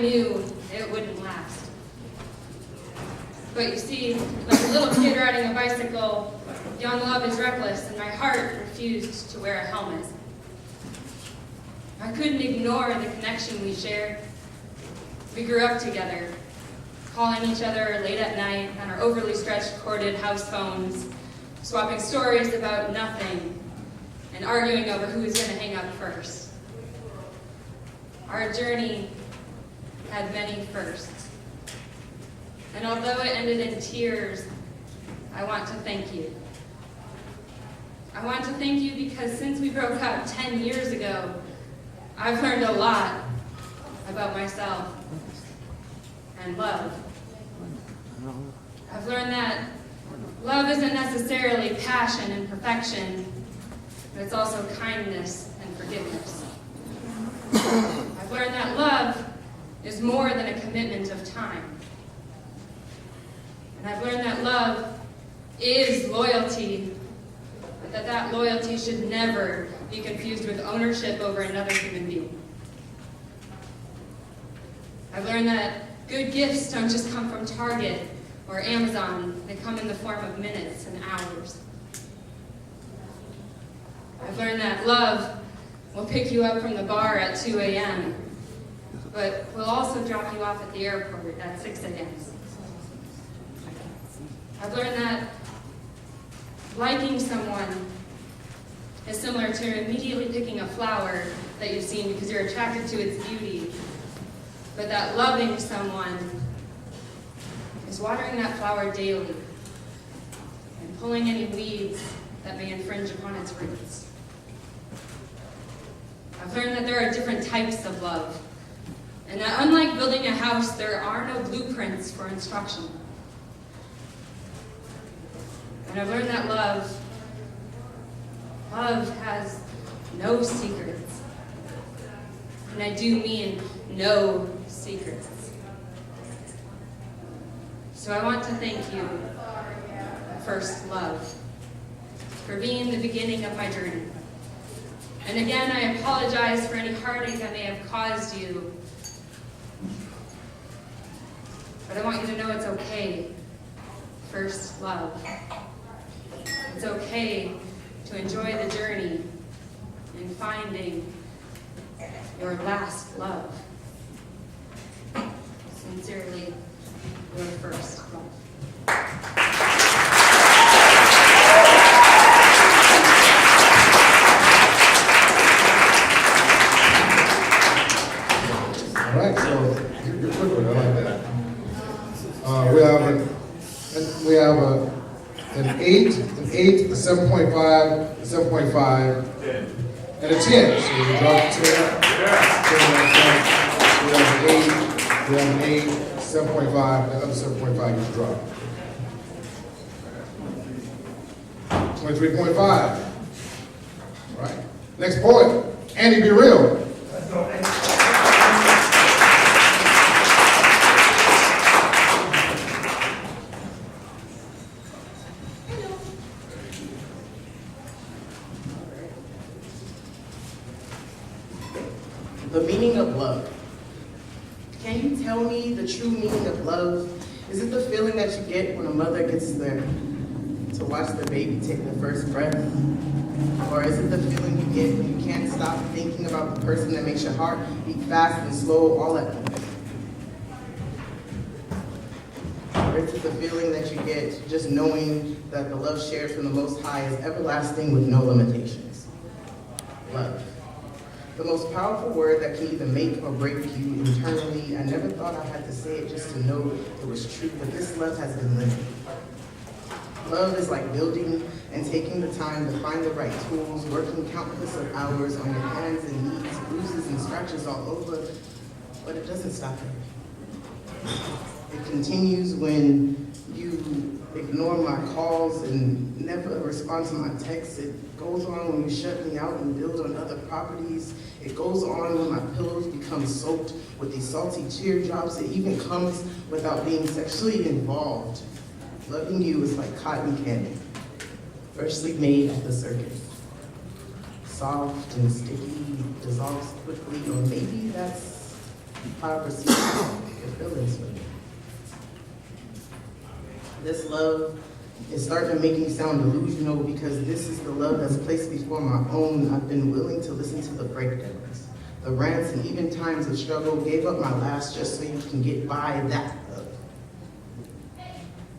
knew it wouldn't last. But you see, like a little kid riding a bicycle, young love is reckless, and my heart refused to wear a helmet. I couldn't ignore the connection we shared. We grew up together, calling each other late at night on our overly stretched corded house phones, swapping stories about nothing, and arguing over who was going to hang up first. Our journey had many firsts. And although it ended in tears, I want to thank you. I want to thank you because since we broke up 10 years ago, I've learned a lot about myself and love. I've learned that love isn't necessarily passion and perfection, but it's also kindness and forgiveness. I've learned that love is more than a commitment of time. And I've learned that love is loyalty, but that loyalty should never be confused with ownership over another human being. I've learned that good gifts don't just come from Target or Amazon. They come in the form of minutes and hours. I've learned that love will pick you up from the bar at 2 a.m., but will also drop you off at the airport at 6 a.m. I've learned that liking someone is similar to immediately picking a flower that you've seen because you're attracted to its beauty, but that loving someone is watering that flower daily and pulling any weeds that may infringe upon its roots. I've learned that there are different types of love, and that unlike building a house, there are no blueprints for instruction. And I've learned that love has no secrets. And I do mean no secrets. So I want to thank you, first love, for being the beginning of my journey. And again, I apologize for any heartache I may have caused you. But I want you to know it's okay, first love. It's okay to enjoy the journey in finding your last love. Sincerely, your first love. All right, so you're quick with it, I like that. We have an 8, a 7.5, a 7.5, and a 10. So you drop 10. We have an 8, 7.5, another 7.5 you drop. 23.5. All right. Next poet, Andy Be Real. The meaning of love. Can you tell me the true meaning of love? Is it the feeling that you get when a mother gets there to watch the baby take the first breath? Or is it the feeling you get when you can't stop thinking about the person that makes your heart beat fast and slow all at once? Or is it the feeling that you get just knowing that the love shared from the Most High is everlasting with no limitations? Love. The most powerful word that can either make or break you internally. I never thought I had to say it just to know it was true, but this love has been living. Love is like building and taking the time to find the right tools, working countless of hours on your hands and knees, bruises and scratches all over, but it doesn't stop there. It continues when you ignore my calls and never respond to my texts. It goes on when you shut me out and build on other properties. It goes on when my pillows become soaked with these salty teardrops. It even comes without being sexually involved. Loving you is like cotton candy, freshly made at the circus. Soft and sticky, dissolves quickly, or maybe that's how I perceive your feelings for me. This love is starting to make me sound delusional because this is the love that's placed before my own. I've been willing to listen to the breakdowns, the rants, and even times of struggle, gave up my last just so you can get by that love.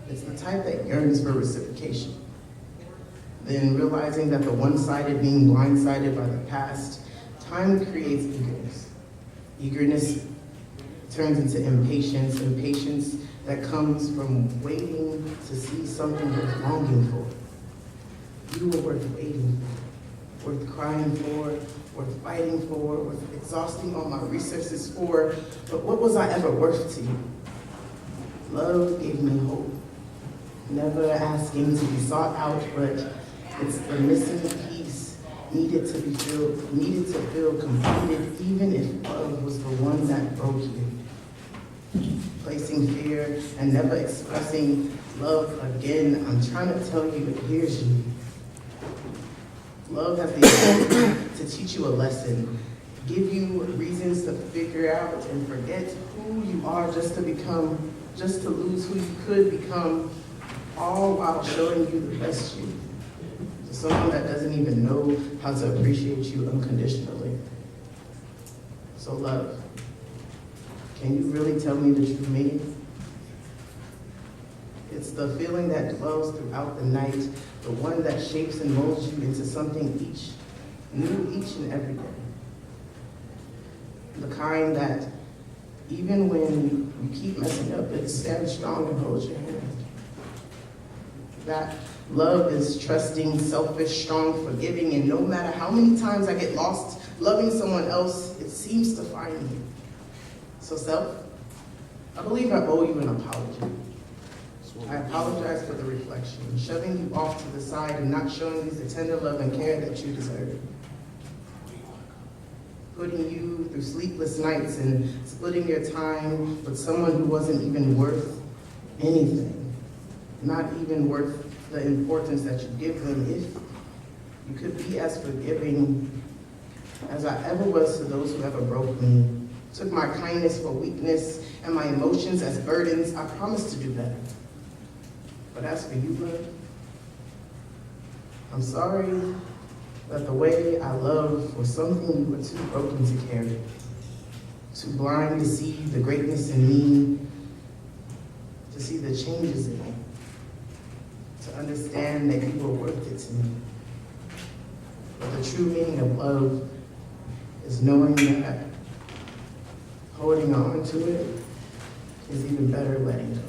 It's the type that yearns for reciprocation. Then realizing that the one-sided being blindsided by the past, time creates eagerness. Eagerness turns into impatience, impatience that comes from waiting to see something worth longing for. You were worth waiting for, worth crying for, worth fighting for, worth exhausting all my resources for, but what was I ever worth to you? Love gave me hope, never asking to be sought out, but it's the missing piece needed to be filled, needed to feel completed, even if love was the one that broke you. Placing fear and never expressing love again, I'm trying to tell you it hears you. Love has the ability to teach you a lesson, give you reasons to figure out and forget who you are just to lose who you could become, all while showing you the best you. To someone that doesn't even know how to appreciate you unconditionally. So love. Can you really tell me the true meaning? It's the feeling that dwells throughout the night, the one that shapes and molds you into something new each and every day. The kind that, even when you keep messing up, it stands strong and holds your hand. That love is trusting, selfish, strong, forgiving, and no matter how many times I get lost loving someone else, it seems to find me. So self, I believe I owe you an apology. I apologize for the reflection, shoving you off to the side and not showing you the tender love and care that you deserve. Putting you through sleepless nights and splitting your time with someone who wasn't even worth anything, not even worth the importance that you give them. If you could be as forgiving as I ever was to those who ever broke me, took my kindness for weakness and my emotions as burdens, I promise to do better. But as for you, love, I'm sorry that the way I love was something you were too broken to carry, too blind to see the greatness in me, to see the changes in me, to understand that you were worth it to me. But the true meaning of love is knowing that holding on to it is even better letting go.